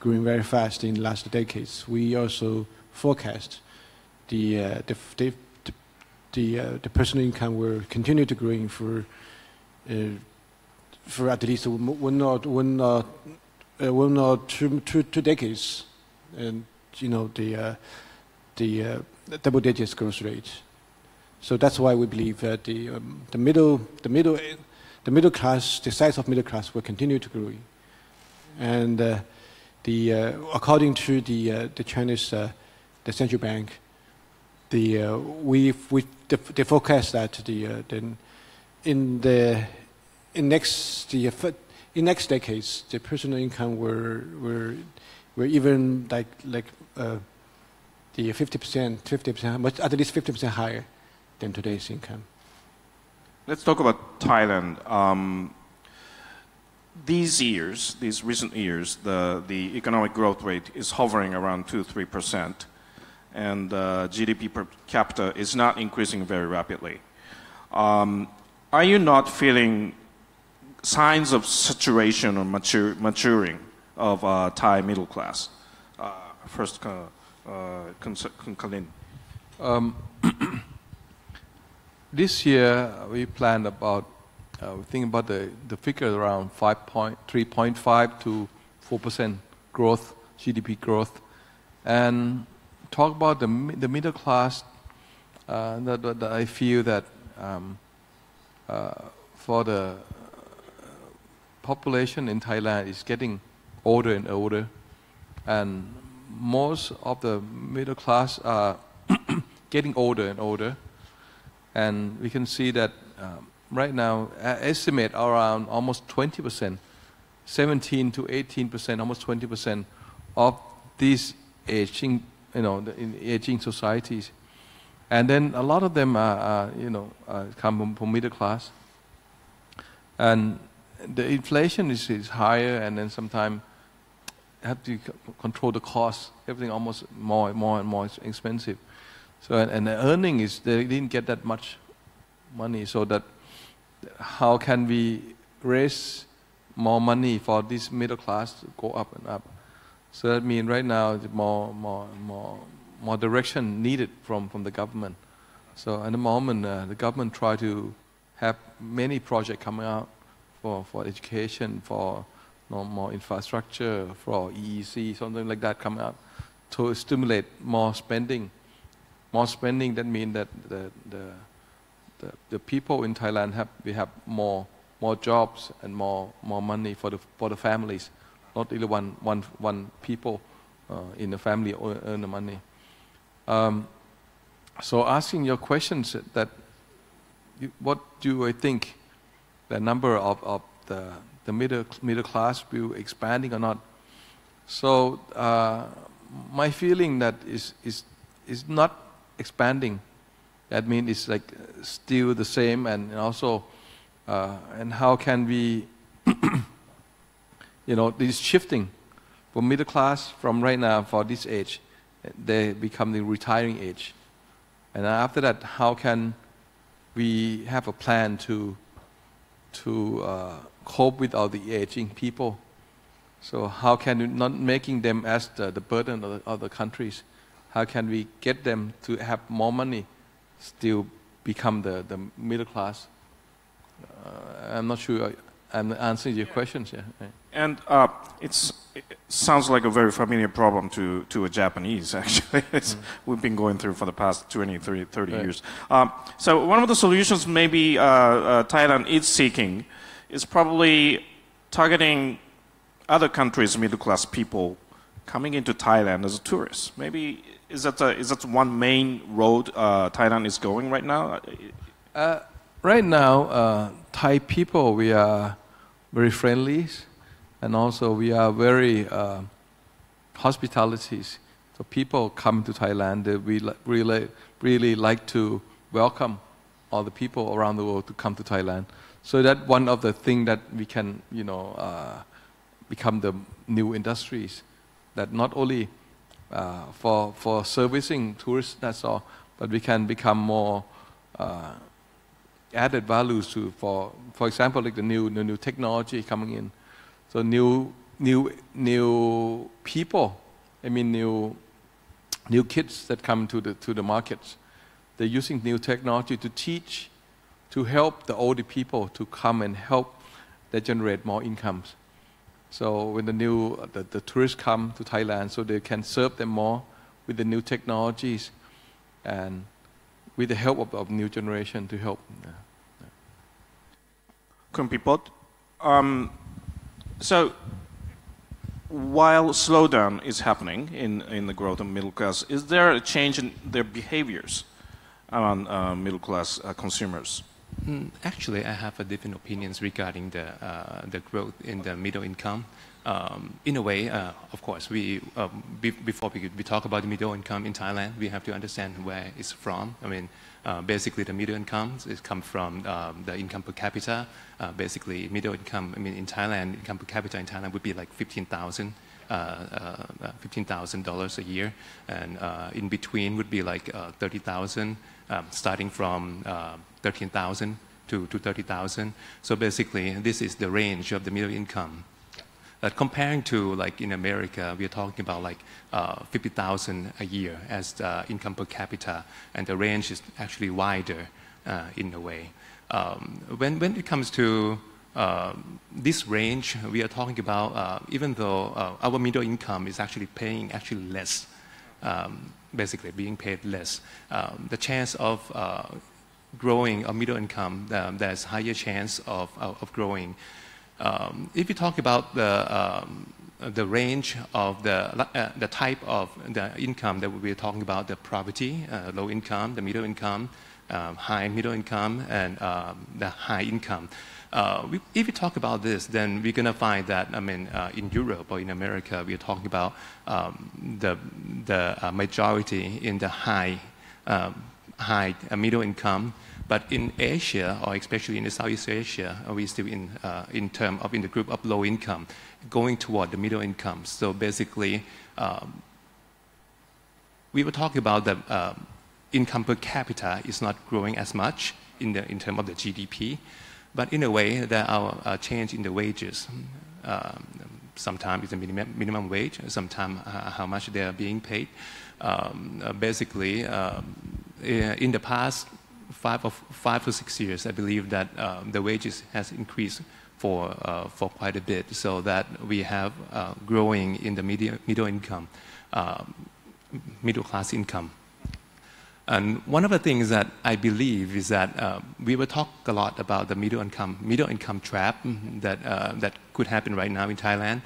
growing very fast in the last decades. We also forecast the personal income will continue to growing for at least one or two decades, and the double digits growth rate. So that's why we believe that the middle class, the size of middle class, will continue to grow, and according to the Chinese the central bank, they forecast that in next decades the personal income were even like the 50%, but at least 50% higher than today's income. Let's talk about Thailand. These recent years, the economic growth rate is hovering around 2-3%, and GDP per capita is not increasing very rapidly. Are you not feeling signs of saturation or maturing of Thai middle class? First, Kalin. This year we planned about, we think about the figure around 3.5 to 4% growth, GDP growth, and talk about the middle class. That I feel that for the population in Thailand is getting older and older, and most of the middle class are getting older and older, and we can see that right now estimate around almost 20%, 17 to 18%, almost 20% of these aging, in aging societies, and then a lot of them are come from middle class, and the inflation is higher, and then sometimes have to control the cost. Everything almost more and more expensive. So and the earning is they didn't get that much money. So that how can we raise more money for this middle class to go up and up? So that means right now more direction needed from the government. So at the moment the government try to have many projects coming out for education, for more infrastructure, for EEC, something like that coming out to stimulate more spending. More spending, that means that the people in Thailand have more jobs and more money for the families. Not only one people in the family earn the money. So asking your questions, that what do I think the number of the middle class will expanding or not? So my feeling that is not expanding. That means it's like still the same, and also and how can we this shifting from middle class from right now for this age, they become the retiring age, and after that how can we have a plan to cope with all the aging people? So how can we not making them as the burden of the other countries? How can we get them to have more money, still become the middle class? I'm not sure I'm answering your questions. Yeah. And it sounds like a very familiar problem to a Japanese, actually. We've been going through for the past 20, 30 years. So one of the solutions maybe Thailand is seeking is probably targeting other countries' middle-class people coming into Thailand as a tourist. Maybe is that one main road Thailand is going right now? Right now, Thai people, we are very friendly, and also we are very hospitality. So people come to Thailand, we really like to welcome all the people around the world to come to Thailand. So that's one of the things that we can, become the new industries. That not only for servicing tourists, that's all, but we can become more added values to, for example, like the new technology coming in. So new new people. I mean, new kids that come to the markets. They're using new technology to teach, to help the older people to come and help they generate more incomes. So when the tourists come to Thailand, so they can serve them more with the new technologies and with the help of new generation to help. Kun Pipope, so while slowdown is happening in the growth of middle class, is there a change in their behaviors among middle class consumers? Actually, I have a different opinions regarding the growth in the middle income. In a way, of course, before we talk about the middle income in Thailand, we have to understand where it's from. I mean, basically the middle income is come from the income per capita. Basically, middle income, I mean, in Thailand, income per capita in Thailand would be like $15,000 a year, and in between would be like 30,000, starting from 13,000 to 30,000. So basically, this is the range of the middle income. Comparing to like in America, we are talking about like 50,000 a year as the income per capita, and the range is actually wider in a way. When it comes to this range, we are talking about even though our middle income is actually paying less, basically being paid less, the chance of growing a middle income, there's higher chance of growing. If you talk about the range of the type of the income that we're talking about, the poverty, low income, the middle income, high middle income, and the high income. If you talk about this, then we're going to find that, I mean, in Europe or in America, we're talking about the majority in the high middle income. But in Asia, or especially in the Southeast Asia, we're still in the group of low income, going toward the middle income. So basically, we were talking about the income per capita is not growing as much in terms of the GDP, but in a way there are a change in the wages. Sometimes it's a minimum wage, sometimes how much they are being paid. Basically, in the past 5 to 6 years, I believe that the wages has increased for quite a bit, so that we have growing in the middle income, middle class income. And one of the things that I believe is that we will talk a lot about the middle income trap that could happen right now in Thailand.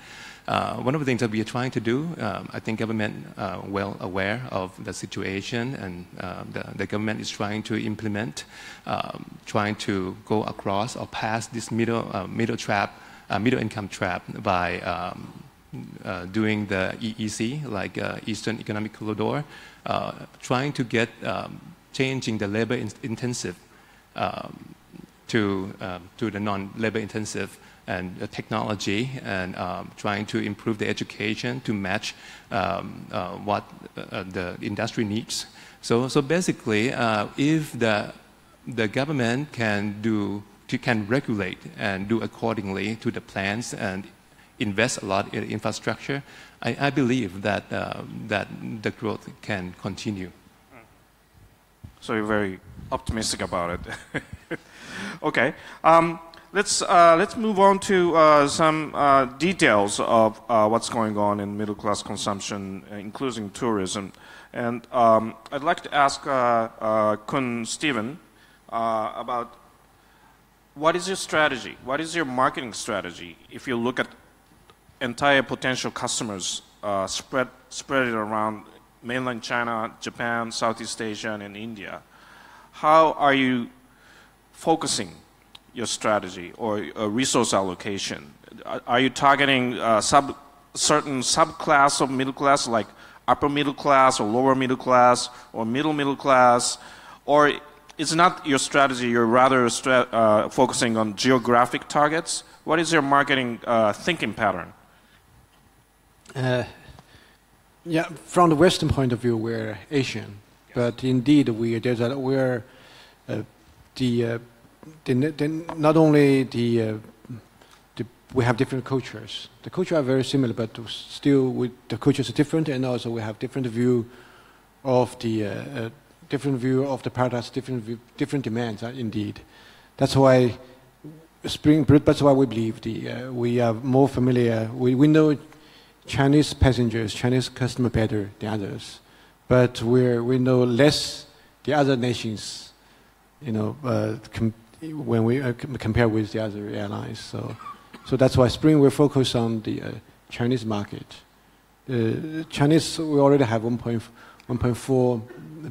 One of the things that we are trying to do, I think government well aware of the situation, and the government is trying to implement, trying to go across or past this middle income trap by doing the EEC, like Eastern Economic Corridor, trying to get changing the labor intensive to the non-labor intensive and technology, and trying to improve the education to match what the industry needs. So basically, if the government can regulate and do accordingly to the plans and invest a lot in infrastructure, I believe that the growth can continue. So you're very optimistic about it. Okay. Let's move on to some details of what's going on in middle class consumption, including tourism. And I'd like to ask Kun Stephen about what is your strategy? What is your marketing strategy if you look at entire potential customers spread it around mainland China, Japan, Southeast Asia, and India? How are you focusing your strategy or resource allocation? Are you targeting certain subclass of middle class, like upper middle class or lower middle class or middle class? Or it's not your strategy, you're rather focusing on geographic targets? What is your marketing thinking pattern? Yeah, from the Western point of view, we're Asian, but indeed we're not only the we have different cultures. The cultures are very similar, but still the cultures are different, and also we have different view of the products, different demands. Indeed, that's why That's why we believe we are more familiar. We know Chinese passengers, Chinese customer better than others, but we know less the other nations. When we compare with the other airlines. So that's why Spring will focus on the Chinese market. Chinese, we already have 1.4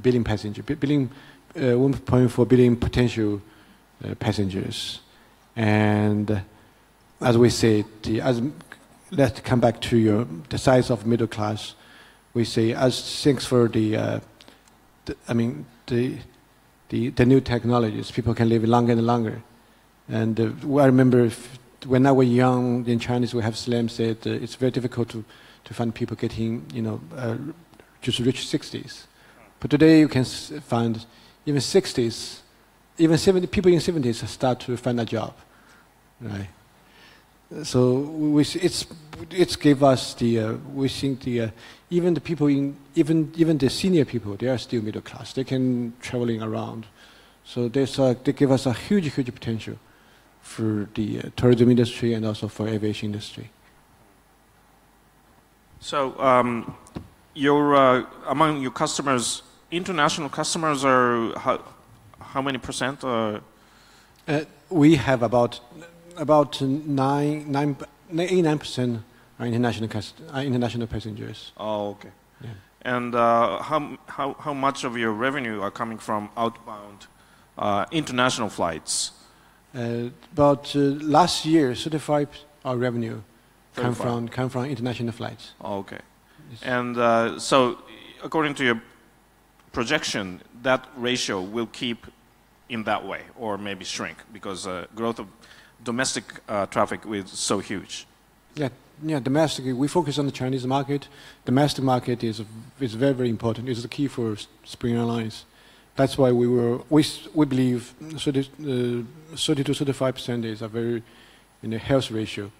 billion passengers, 1.4 billion potential passengers. And as we say, let's come back to the size of middle class. We say, thanks for the new technologies, people can live longer and longer. And I remember when I was young in Chinese, we have slam said it's very difficult to find people getting, just reach 60s. But today you can find even 60s, even 70 people in 70s start to find a job, right? So it's give us we think even the people even the senior people, they are still middle class. They can traveling around, so they give us a huge potential for the tourism industry and also for aviation industry. So among your customers, international customers are how many percent? We have about 89% are international passengers. Oh, okay. Yeah. And how much of your revenue are coming from outbound international flights? About last year, 35% our revenue come from international flights. Oh, okay. Yes. And so, according to your projection, that ratio will keep in that way, or maybe shrink, because growth of domestic traffic is so huge. Yeah. Domestically, we focus on the Chinese market. Domestic market is very, very important. It's the key for Spring Airlines. That's why we believe 30 to 35% is a very health ratio.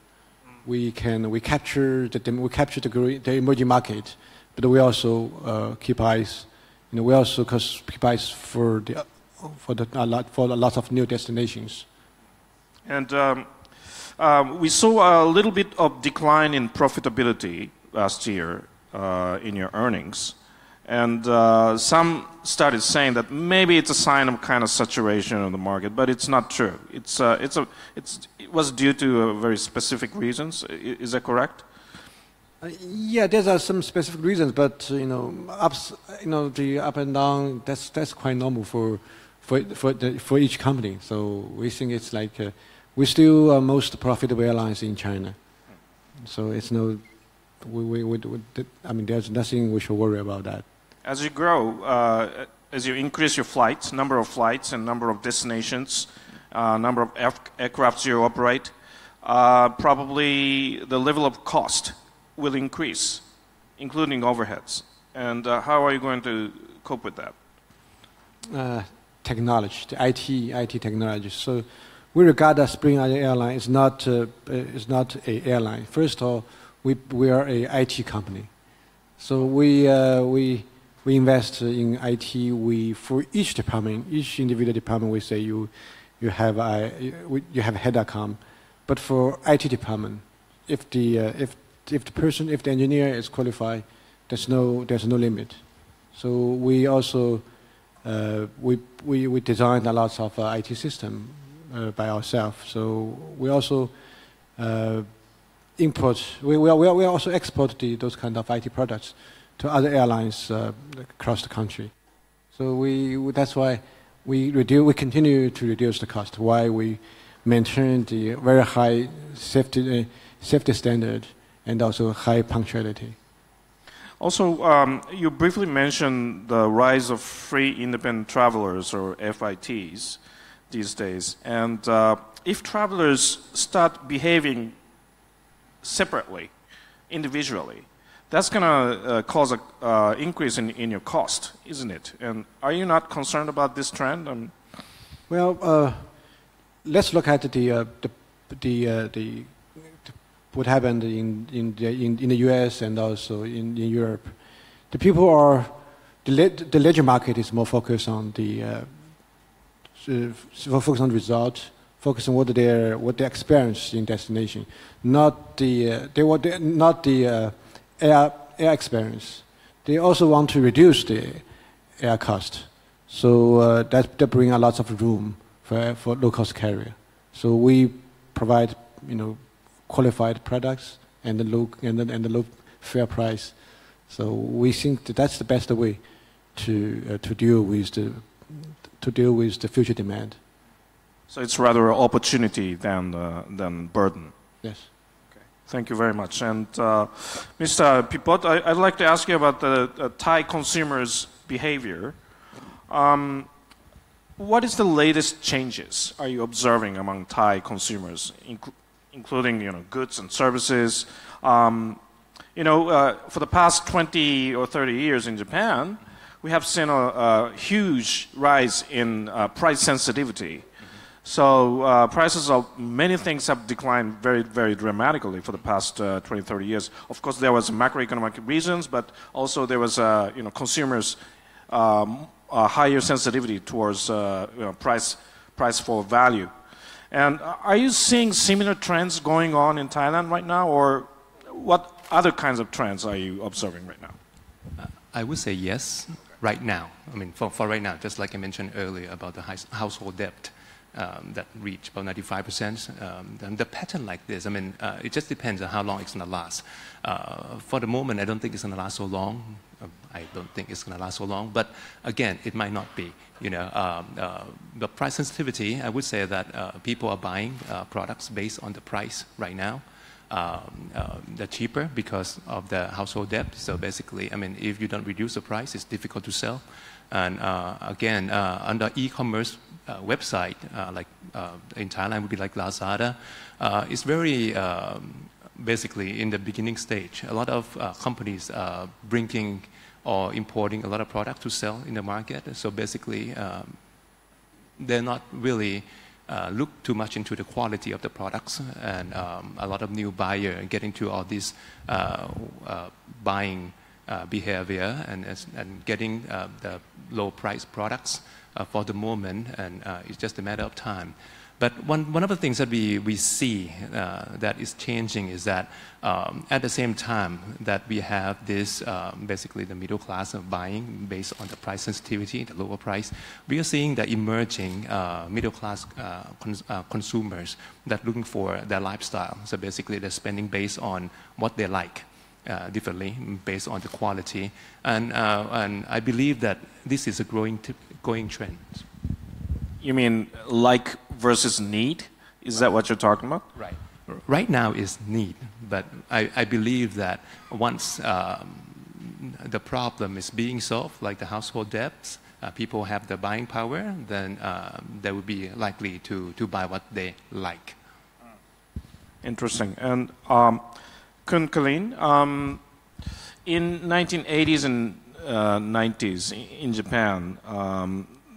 We capture the emerging market, but we also keep eyes. We also keep eyes for a lot of new destinations. And we saw a little bit of decline in profitability last year in your earnings. And some started saying that maybe it's a sign of kind of saturation of the market, but it's not true. It was due to very specific reasons. Is that correct? Yeah, there are some specific reasons, but the up and down, that's quite normal for each company. So we think it's like we're still most profitable airlines in China. So it's no, there's nothing we should worry about that. As you grow, as you increase your flights, number of flights and number of destinations, number of aircrafts you operate, probably the level of cost will increase, including overheads. And how are you going to cope with that? Technology, the IT technology. So we regard that Spring Airline is not an airline. First of all, we are a IT company. So we invest in IT. For each department, each individual department, we say you have head.com. But for IT department, if the engineer is qualified, there's no limit. So we also we designed a lot of IT system by ourselves. So we also import. We also export those kind of IT products to other airlines across the country. So that's why we continue to reduce the cost. Why we maintain the very high safety standard and also high punctuality. Also, you briefly mentioned the rise of free independent travelers, or FITs, these days. And if travelers start behaving separately, individually, that's going to cause an increase in your cost, isn't it? And are you not concerned about this trend? Well, let's look at the what happened in the US and also in Europe. The people are, the leisure market is more focused on focus on results, focus on what they experience in destination, not the air experience. They also want to reduce the air cost, so that bring a lot of room for low cost carrier. So we provide qualified products and the low fair price. So we think that's the best way to deal with the future demand. So it's rather an opportunity than burden. Yes. Okay. Thank you very much. And Mr. Pipope, I'd like to ask you about the Thai consumers' behavior. What is the latest changes are you observing among Thai consumers, including goods and services? For the past 20 or 30 years in Japan, we have seen a huge rise in price sensitivity. So prices of many things have declined very, very dramatically for the past 20, 30 years. Of course, there was macroeconomic reasons, but also there was consumers' higher sensitivity towards price for value. And are you seeing similar trends going on in Thailand right now, or what other kinds of trends are you observing right now? I would say yes, right now. I mean, for right now, just like I mentioned earlier about the household debt that reached about 95%. And the pattern like this, I mean, it just depends on how long it's going to last. For the moment, I don't think it's going to last so long. I don't think it's going to last so long. But again, it might not be. The price sensitivity, I would say that people are buying products based on the price right now. They're cheaper because of the household debt. So basically, I mean, if you don't reduce the price, it's difficult to sell. And again, under e-commerce website, like in Thailand would be like Lazada, it's very basically in the beginning stage. A lot of companies are bringing or importing a lot of product to sell in the market. So basically, they're not really look too much into the quality of the products, and a lot of new buyer get into all this buying behavior and getting the low price products for the moment, and it's just a matter of time. But one of the things that we see that is changing is that at the same time that we have this basically the middle class of buying based on the price sensitivity, the lower price, we are seeing the emerging middle class consumers that looking for their lifestyle. So basically they're spending based on what they like differently based on the quality. And I believe that this is a growing trend. You mean like versus need? Is that what you're talking about? Right. Right now is need, but I believe that once the problem is being solved, like the household debts, people have the buying power, then they will be likely to buy what they like. Interesting. And Kalin, in 1980s and 90s in Japan,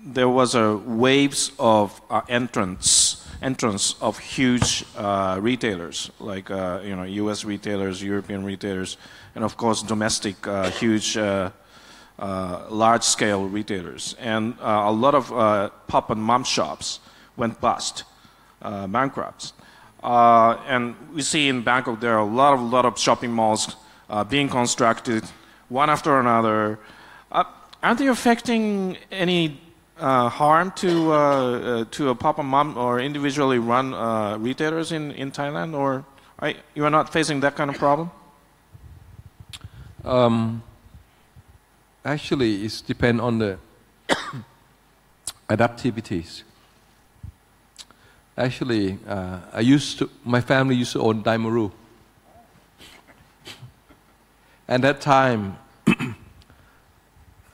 there was a waves of entrance of huge retailers, like U.S. retailers, European retailers, and of course domestic huge large-scale retailers. And a lot of pop and mom shops went bust, bankrupt. And we see in Bangkok there are a lot of shopping malls being constructed, one after another. Aren't they affecting any harm to a pop and mom or individually run retailers in Thailand, or you are not facing that kind of problem? Actually, it depends on the adaptivities. Actually, my family used to own Daimaru. And that time,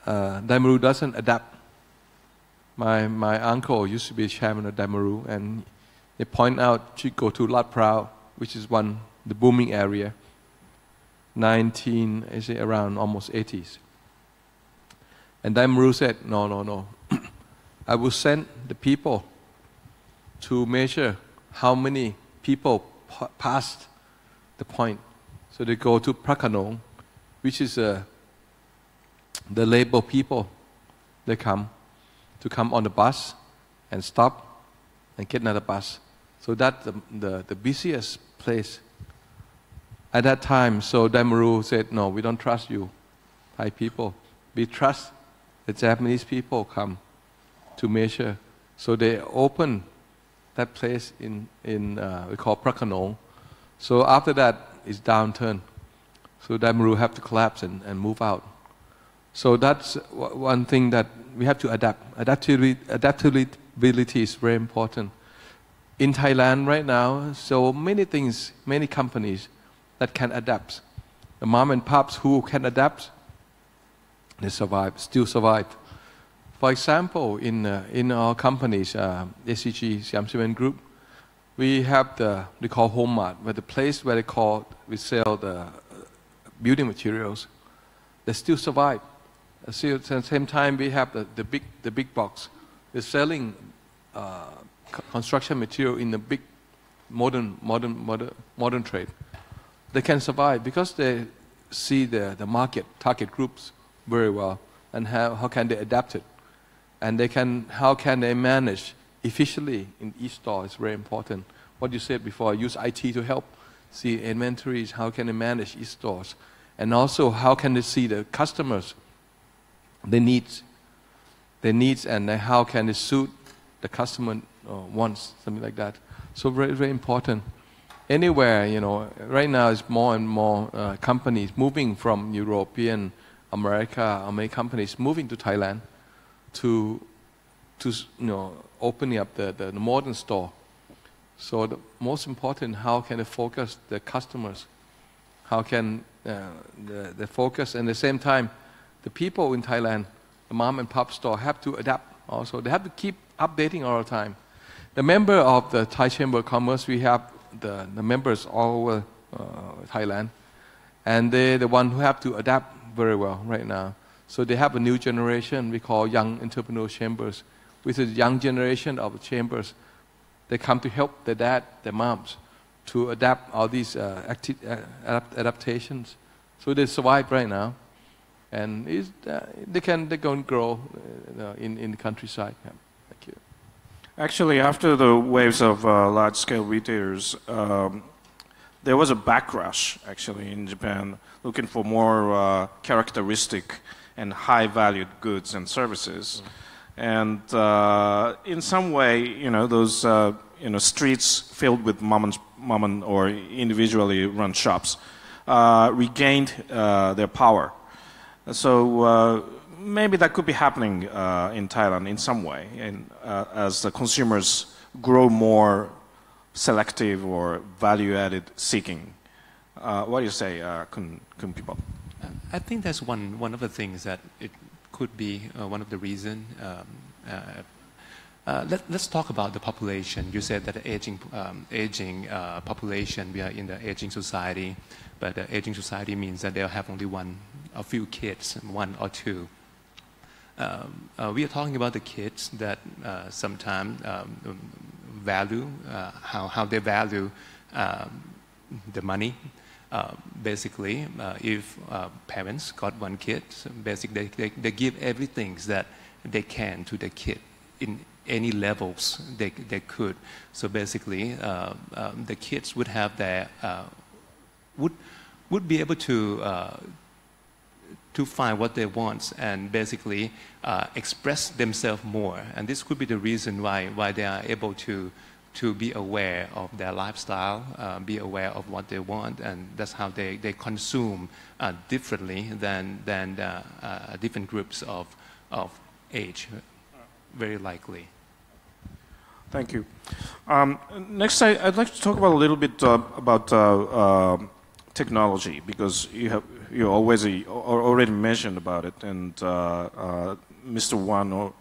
Daimaru doesn't adapt. My uncle used to be chairman of Daimaru, and they point out to go to Lat Prao, which is the booming area, around almost 80s. And Daimaru said, no. I will send the people to measure how many people passed the point. So they go to Prakanong, which is the labor people. They come on the bus and stop and get another bus. So that's the busiest place. At that time, so Damaru said, no, we don't trust you, Thai people. We trust the Japanese people come to measure. So they open that place in we call Prakanong. So after that, it's downturn. So Damaru have to collapse and move out. So that's one thing that we have to adapt. Adaptability is very important. In Thailand right now, so many things, many companies that can adapt. The mom and pops who can adapt, they survive, still survive. For example, in our companies, Asia300 Group, we have we call Home Mart, where the place where we sell the building materials. They still survive. At the same time, we have the big box. They're selling construction material in the big modern trade. They can survive because they see the market target groups very well, and how can they adapt it, and how can they manage efficiently in each store is very important. What you said before, use IT to help see inventories, how can they manage each stores, and also how can they see the customers, their needs, and how can they suit the customer wants, something like that. So very, very important. Anywhere, right now it's more and more companies moving from European, America, many companies moving to Thailand to opening up the modern store. So the most important, how can they focus the customers? How can they focus, and at the same time, the people in Thailand, the mom and pop store have to adapt also. They have to keep updating all the time. The member of the Thai Chamber of Commerce, we have the members all over Thailand, and they're the one who have to adapt very well right now. So they have a new generation we call Young Entrepreneur Chambers, which is young generation of chambers. They come to help their dad, their moms, to adapt all these adaptations. So they survive right now, and they can grow in the countryside. Yeah. Thank you. Actually, after the waves of large-scale retailers, there was a backlash actually in Japan, looking for more characteristic and high-valued goods and services. And in some way, those streets filled with mom or individually run shops regained their power. So maybe that could be happening in Thailand in some way, and as the consumers grow more selective or value-added seeking. What do you say, Kun Pipope? I think that's one of the things that it could be one of the reasons. Let's talk about the population. You said that the aging population, we are in the aging society, but the aging society means that they'll have only a few kids, one or two. We are talking about the kids that sometimes value, how they value the money. Basically, if parents got one kid, basically they give everything that they can to the kid in any levels they could. So basically, the kids would have their would be able to find what they want and basically express themselves more. And this could be the reason why they are able to be aware of their lifestyle, be aware of what they want, and that's how they consume differently than different groups of age, very likely. Thank you. Next, I'd like to talk about a little bit about technology, because you already mentioned about it, and Mr. Wan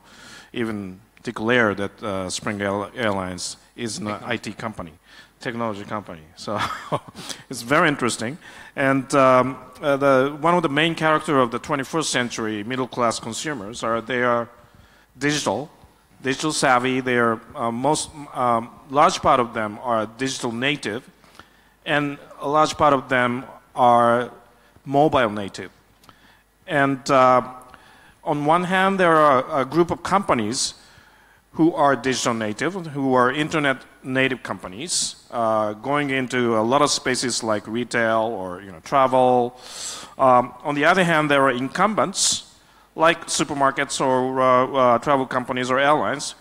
even declared that Spring Airlines is an IT company, technology company. So it's very interesting. And one of the main characters of the 21st century middle-class consumers they are digital savvy. They are large part of them are digital native, and a large part of them are mobile native. And on one hand, there are a group of companies who are digital native, who are internet native companies, going into a lot of spaces like retail or travel. On the other hand, there are incumbents like supermarkets or travel companies or airlines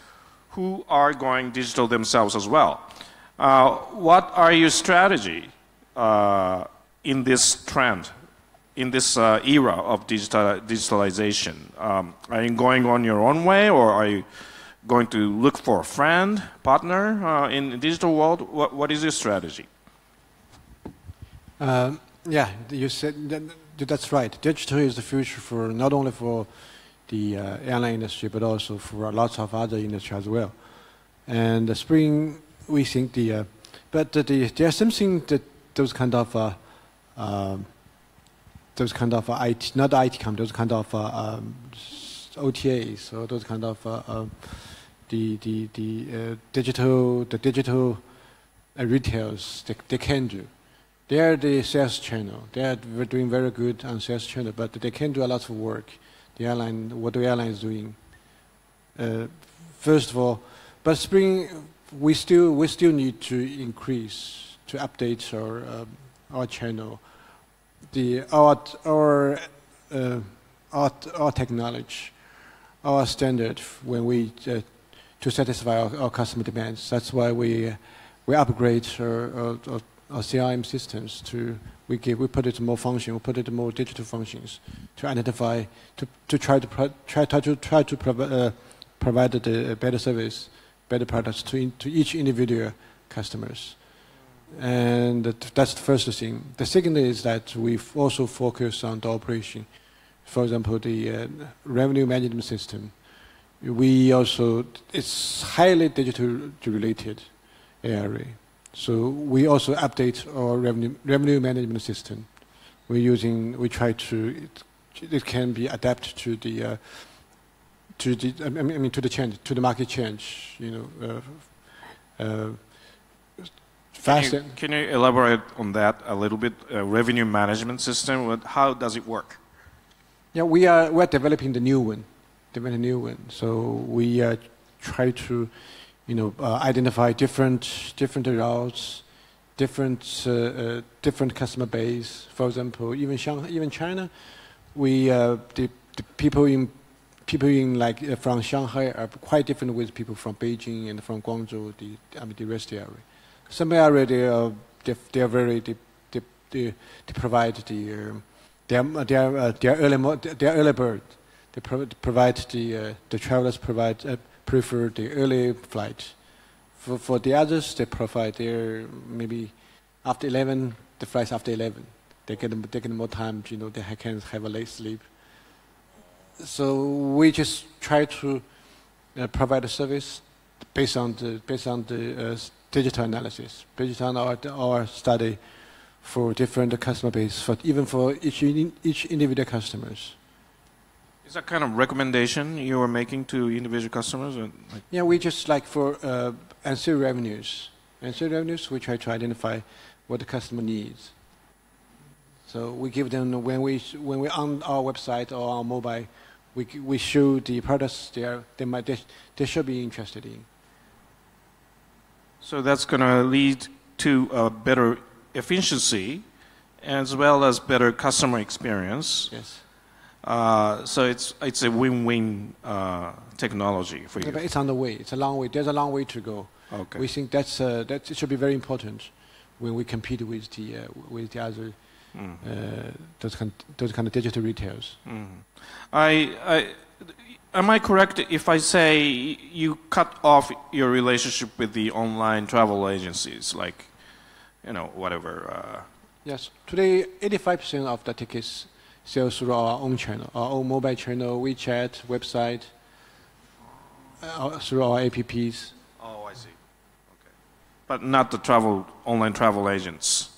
who are going digital themselves as well. What are your strategy in this trend, in this era of digitalization? Are you going on your own way, or are you going to look for a friend, partner in the digital world? What is your strategy? Yeah, you said that's right. Digital is the future for not only for the airline industry, but also for lots of other industries as well. And the spring, we think there's something that those kind of IT, not IT companies, those kind of OTAs, or those kind of the digital retails they can do. They are the sales channel. They are doing very good on sales channel, but they can do a lot of work. The airline, what the airline is doing. First of all, but spring, we still need to increase, to update our channel, our technology, our standard when we to satisfy our customer demands. That's why we upgrade our CRM systems we put it more function, we put it more digital functions to identify, to try to provide the better service, better products to each individual customers. And that's the first thing. The second is that we've also focused on the operation. For example, the revenue management system. It's highly digital related area. So we also update our revenue management system. It can be adapted to the market change. Faster. Can you elaborate on that a little bit? Revenue management system. How does it work? Yeah, we're developing the new one. So we try to, identify different routes, different customer base. For example, even China, the people in from Shanghai are quite different with people from Beijing and from Guangzhou, the rest area. Some area they provide their early bird. They provide the travelers prefer the early flight. For the others, they provide their maybe after 11, the flights after 11. They get more time. They can have a late sleep. So we just try to provide a service based on the digital analysis, based on our study for different customer base, even for each individual customers. Is that kind of recommendation you are making to individual customers? Yeah, we just for ancillary revenues. Ancillary revenues, we try to identify what the customer needs. So we give them when we on our website or our mobile, we show the products they should be interested in. So that's going to lead to a better efficiency as well as better customer experience. Yes. So it's a win-win technology for you. Yeah, but it's on the way. It's a long way. There's a long way to go. Okay. We think that it should be very important when we compete with the other those kind of digital retailers. Am I correct if I say you cut off your relationship with the online travel agencies, whatever? Yes. Today, 85% of the tickets sales through our own channel, our own mobile channel, WeChat, website, through our apps. Oh, I see. Okay. But not the online travel agents?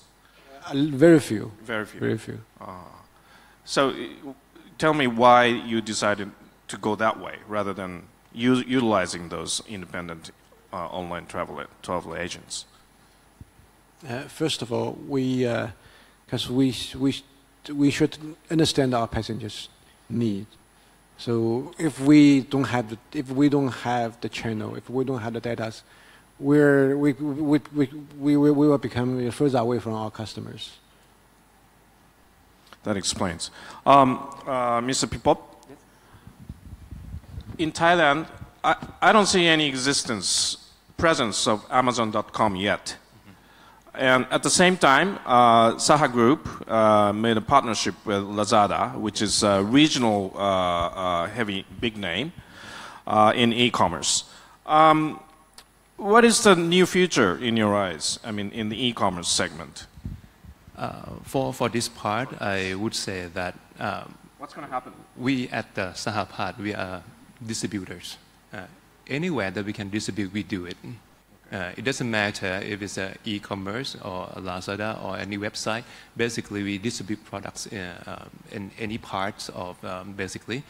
Very few. Very few. Very few. So tell me why you decided to go that way rather than utilizing those independent online travel agents. First of all, because we should understand our passengers' need. So if we don't have the channel, if we don't have the data, we will become further away from our customers. That explains. Mr. Pipope, in Thailand, I don't see any presence of Amazon.com yet. And at the same time, Saha Group made a partnership with Lazada, which is a regional big name in e-commerce. What is the new future in your eyes, I mean, in the e-commerce segment? For this part, I would say that what's going to happen? We at the Saha part, we are distributors. Anywhere that we can distribute, we do it. It doesn't matter if it's an e-commerce or a Lazada or any website. Basically, we distribute products in any parts of basically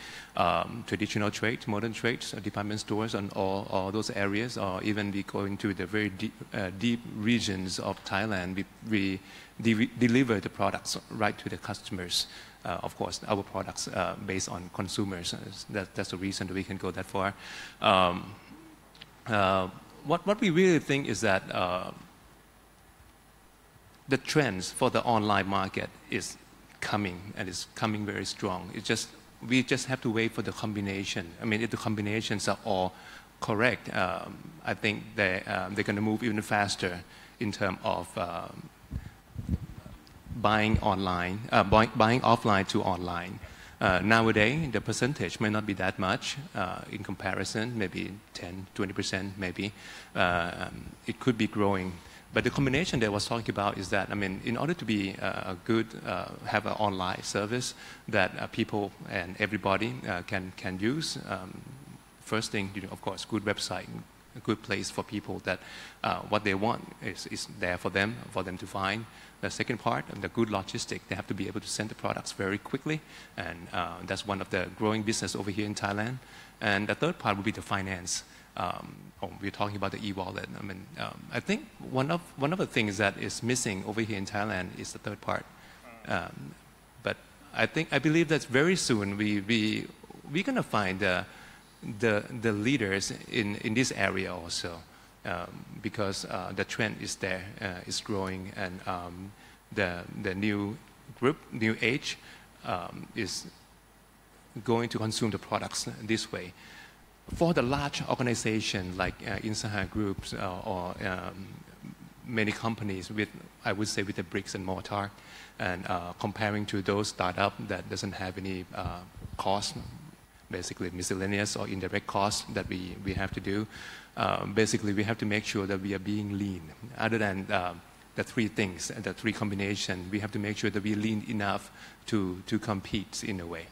traditional trade, modern trades, department stores, and all those areas. Or even we go into the very deep regions of Thailand. We deliver the products right to the customers. Of course, our products based on consumers. That's the reason that we can go that far. What we really think is that the trends for the online market is coming, and it's coming very strong. We just have to wait for the combination. I mean, if the combinations are all correct, I think they're going to move even faster in terms of buying offline to online. Nowadays, the percentage may not be that much in comparison, maybe 10, 20%, maybe. It could be growing. But the combination that I was talking about is that, I mean, in order to be have an online service that people and everybody can use, first thing, of course, good website, a good place for people that what they want is there for them to find. The second part, the good logistic, they have to be able to send the products very quickly, and that's one of the growing business over here in Thailand. And the third part would be the finance. We're talking about the e-wallet. I mean, I think one of the things that is missing over here in Thailand is the third part. But I believe that very soon we're gonna find the leaders in this area also. Because the trend is there, is growing, and the new group, new age, is going to consume the products this way. For the large organization like Saha groups or many companies I would say with the bricks and mortar, and comparing to those startups that doesn't have any cost, basically miscellaneous or indirect costs that we have to do. Basically, we have to make sure that we are being lean. Other than the three things, the three combinations, we have to make sure that we're lean enough to compete in a way.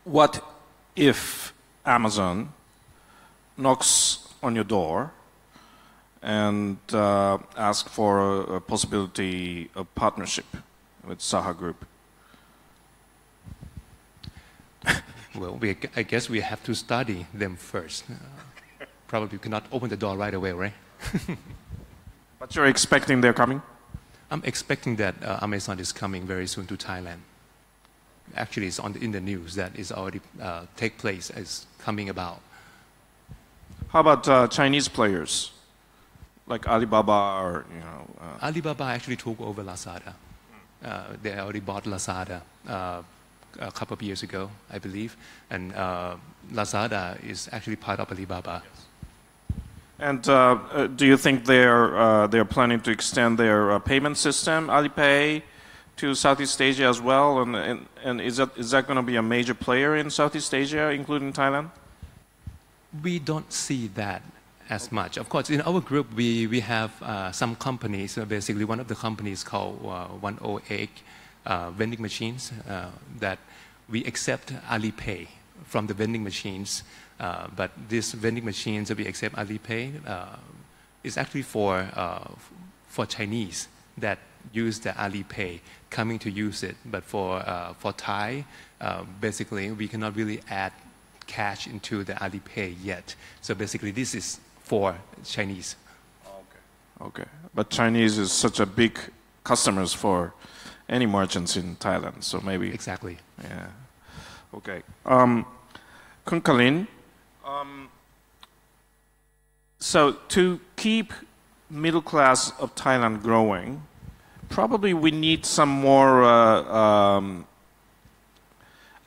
What if Amazon knocks on your door and asks for a possibility of partnership with Saha Group? Well, I guess we have to study them first. Probably cannot open the door right away, right? But you're expecting they're coming? I'm expecting that Amazon is coming very soon to Thailand. Actually, it's in the news that it's already take place, is coming about. How about Chinese players, like Alibaba or Alibaba actually took over Lazada. They already bought Lazada a couple of years ago, I believe, and Lazada is actually part of Alibaba. Yes. And do you think they're planning to extend their payment system, AliPay, to Southeast Asia as well? And is that going to be a major player in Southeast Asia, including Thailand? We don't see that as much. Of course, in our group, we have some companies. Basically, one of the companies called 108 vending machines that we accept AliPay from the vending machines. But these vending machines that we accept AliPay is actually for Chinese that use the AliPay coming to use it. But for Thai, basically, we cannot really add cash into the AliPay yet. So basically, this is for Chinese Okay. But Chinese is such a big customers for any merchants in Thailand, so maybe. Exactly. Yeah. Okay. Kun Kalin, so to keep middle class of Thailand growing, probably we need some more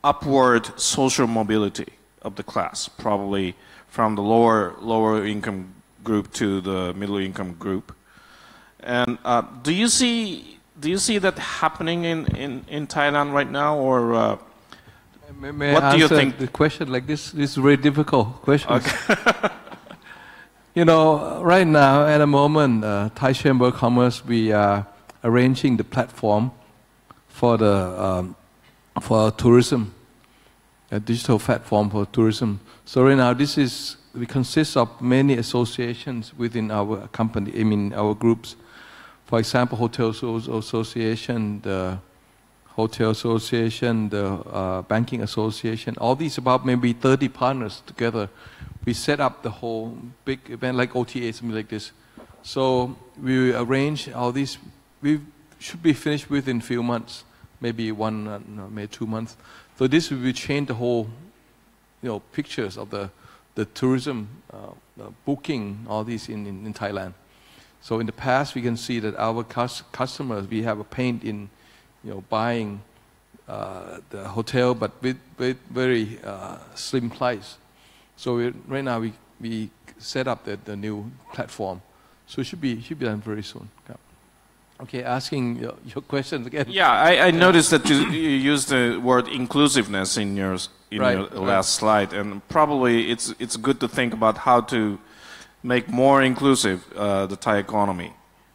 upward social mobility of the class, probably from the lower income group to the middle income group. And do you see that happening in Thailand right now, or may what I do you answer think? the question like this? This is very difficult question. Okay. You know, right now at the moment, Thai Chamber of Commerce, we are arranging the platform for the for tourism, a digital platform for tourism. So right now, we consist of many associations within our company. I mean, our groups. For example, Hotel Association, the Hotel Association, the Banking Association. All these about maybe 30 partners together. We set up the whole big event like OTA, something like this. So we arrange all these. We should be finished within a few months, maybe maybe 2 months. So this will change the whole, pictures of the tourism booking, all these in Thailand. So in the past, we can see that our customers, we have a pain in, buying the hotel, but with very slim price. So right now we set up the new platform. So it should be done very soon. Yeah. Okay, asking your questions again. Yeah, I noticed that you used the word inclusiveness in your last slide, and probably it's good to think about how to make more inclusive the Thai economy.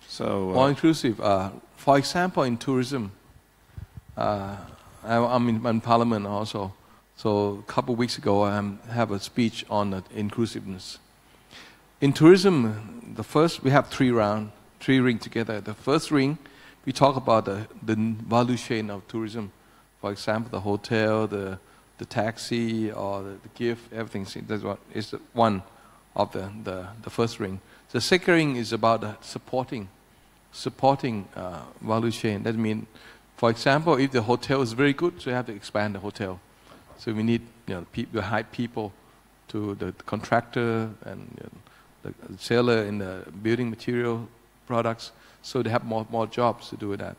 So more inclusive. For example, in tourism, I'm in Parliament also. So a couple of weeks ago, I have a speech on inclusiveness. In tourism, we have 3 rings together. The first ring, we talk about the value chain of tourism. For example, the hotel, the taxi, or the gift, everything. That's what is one of the first ring. The second ring is about the supporting value chain. That means, for example, if the hotel is very good, so you have to expand the hotel. So we need to hire people to the contractor and the seller in the building material products, so they have more jobs to do that.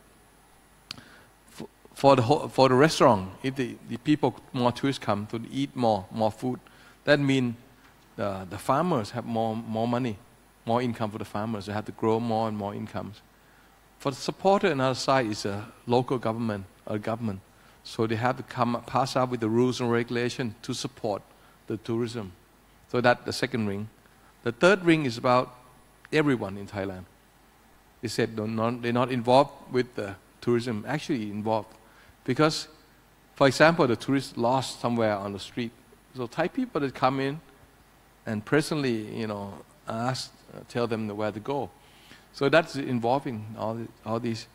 For the restaurant, if the people, more tourists come to eat more food, that means the farmers have more money, more income for the farmers. They have to grow more and more incomes. For the supporter, another side is a local government or government. So they have to pass out with the rules and regulations to support the tourism. So that's the second ring. The third ring is about everyone in Thailand. They said they're not involved with the tourism, actually involved. Because, for example, the tourist lost somewhere on the street. So Thai people that come in and personally, tell them where to go. So that's involving all these.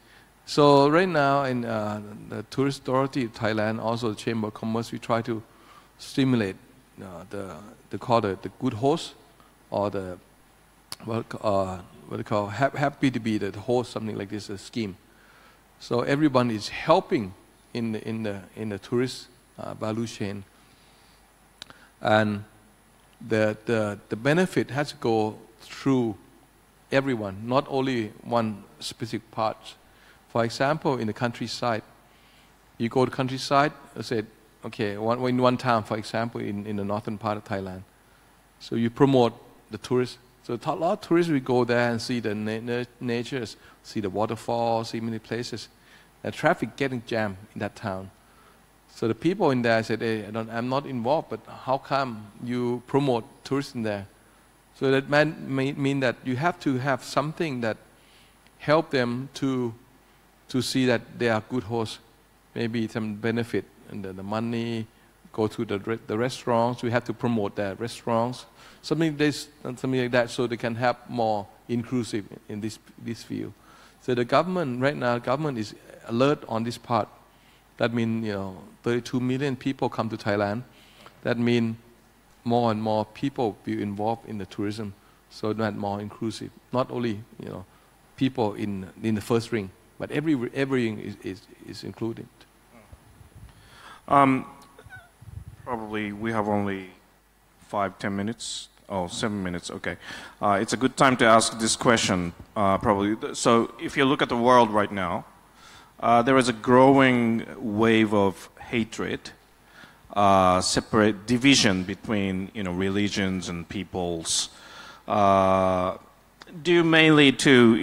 So right now in the Tourist Authority of Thailand, also the Chamber of Commerce, we try to stimulate the good host, or what they call happy to be the host, something like this, a scheme. So everyone is helping in the tourist value chain, and the benefit has to go through everyone, not only one specific part. For example, in the countryside, you go to countryside, I said, okay, in one town, for example, in the northern part of Thailand. So you promote the tourists. So a lot of tourists will go there and see the nature, see the waterfalls, see many places. The traffic getting jammed in that town. So the people in there said, hey, I'm not involved, but how come you promote tourists in there? So that mean that you have to have something that help them to see that they are good hosts. Maybe some benefit and the money go to the restaurants. We have to promote their restaurants, something like that, so they can have more inclusive in this field. So the government right now, is alert on this part. That means 32 million people come to Thailand. That means more and more people be involved in the tourism. so that more inclusive. Not only people in the first ring, but every ring is included. Probably we have only 5-10 minutes. Oh, 7 minutes. Okay, it's a good time to ask this question. Probably. So, if you look at the world right now, there is a growing wave of hatred, separate division between religions and peoples. Due mainly to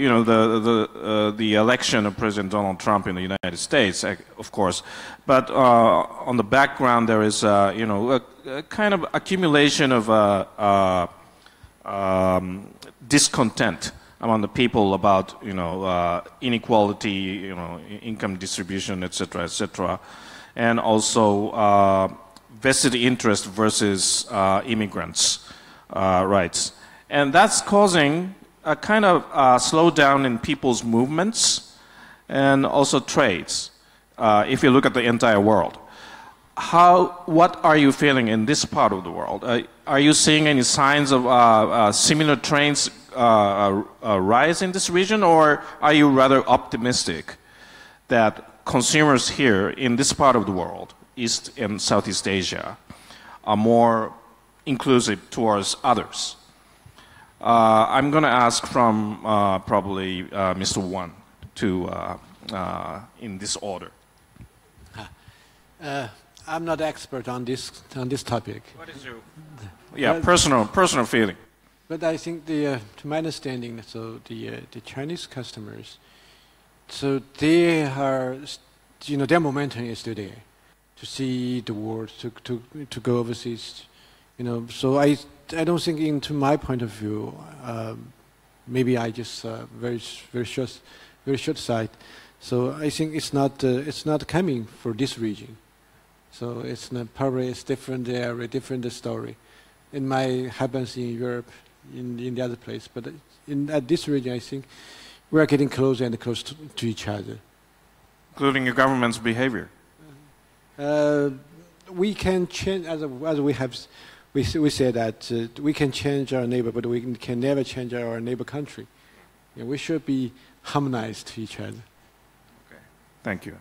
the election of President Donald Trump in the United States, of course, but on the background there is a kind of accumulation of discontent among the people about inequality, income distribution, etc., etc., and also vested interest versus immigrants' rights, and that's causing a kind of slowdown in people's movements and also trades. If you look at the entire world, what are you feeling in this part of the world? Are you seeing any signs of similar trends rise in this region, or are you rather optimistic that consumers here in this part of the world, East and Southeast Asia, are more inclusive towards others? I'm going to ask from probably Mr. Wang to in this order. I'm not expert on this topic. What is your personal feeling? But I think to my understanding, so the Chinese customers, so they are, their momentum is still there, to see the world, to go overseas, So I don't think, into my point of view, maybe I just very short sight. So I think it's not coming for this region. So it's not, probably it's different area, different story. It might happen in Europe, in the other place, but at this region, I think we are getting closer and closer to each other. Including your government's behavior. We can change, as we have. We say that we can change our neighbor, but we can never change our neighbor country. We should be harmonized to each other. Okay, thank you.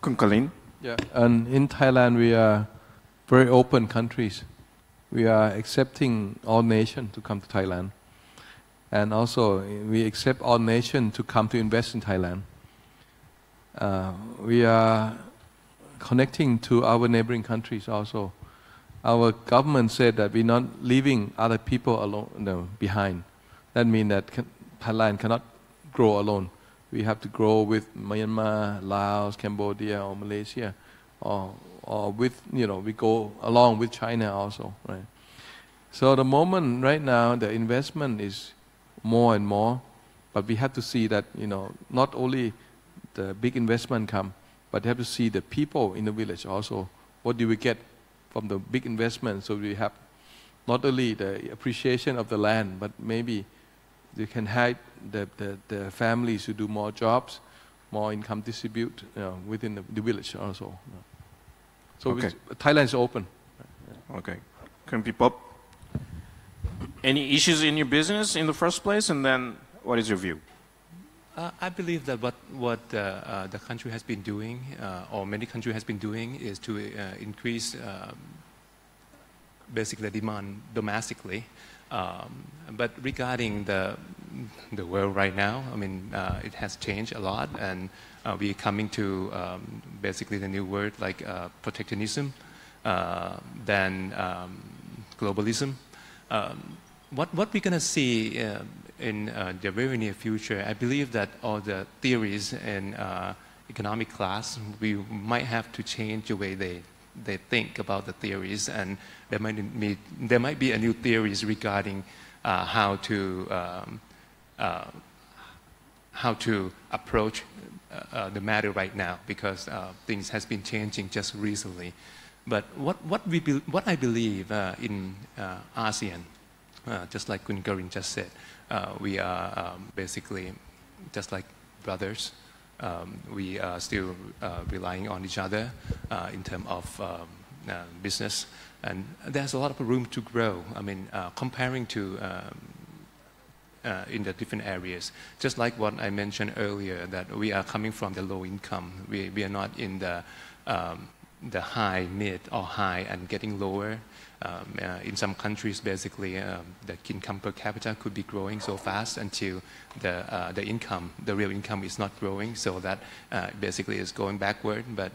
Kalin? Yeah, and in Thailand we are very open countries. We are accepting all nations to come to Thailand, and also we accept all nations to come to invest in Thailand. We are connecting to our neighboring countries also. Our government said that we're not leaving other people alone behind. That means that Thailand cannot grow alone. We have to grow with Myanmar, Laos, Cambodia, or Malaysia, or with we go along with China also, right? So the moment right now the investment is more and more, but we have to see that not only the big investment come, but you have to see the people in the village also. What do we get from the big investment? So we have not only the appreciation of the land, but maybe you can help the families who do more jobs, more income distribute within the village also. So okay. Thailand is open. Okay. Can Pipope? Any issues in your business in the first place, and then what is your view? I believe that what the country has been doing, or many countries has been doing, is to increase basically demand domestically. But regarding the world right now, I mean, it has changed a lot, and we're coming to basically the new word like protectionism, then globalism. What we're going to see in the very near future, I believe that all the theories in economic class, we might have to change the way they think about the theories, and there might be a new theories regarding how to approach the matter right now, because things has been changing just recently. But what I believe in ASEAN, just like Kun Kalin just said, we are basically just like brothers. We are still relying on each other in terms of business, and there's a lot of room to grow. I mean, comparing to in the different areas. Just like what I mentioned earlier, that we are coming from the low income. We are not in the high, mid, or high and getting lower. In some countries, basically, the income per capita could be growing so fast until the real income is not growing, so that basically is going backward. But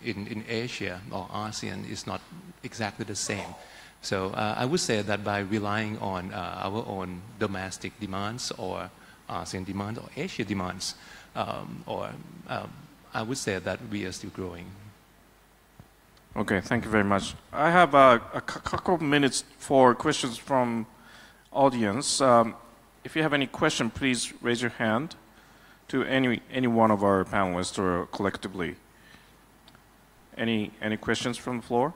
in Asia or ASEAN, it's not exactly the same. So I would say that by relying on our own domestic demands or ASEAN demands or Asia demands, I would say that we are still growing. Okay, thank you very much. I have a couple of minutes for questions from audience. If you have any question, please raise your hand to any one of our panelists or collectively. Any questions from the floor?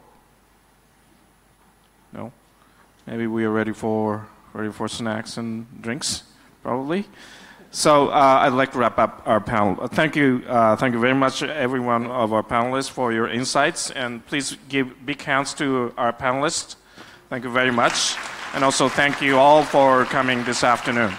No? Maybe we are ready for snacks and drinks, probably. So I'd like to wrap up our panel. Thank you very much, every one of our panelists, for your insights, and please give big hands to our panelists. Thank you very much, and also thank you all for coming this afternoon.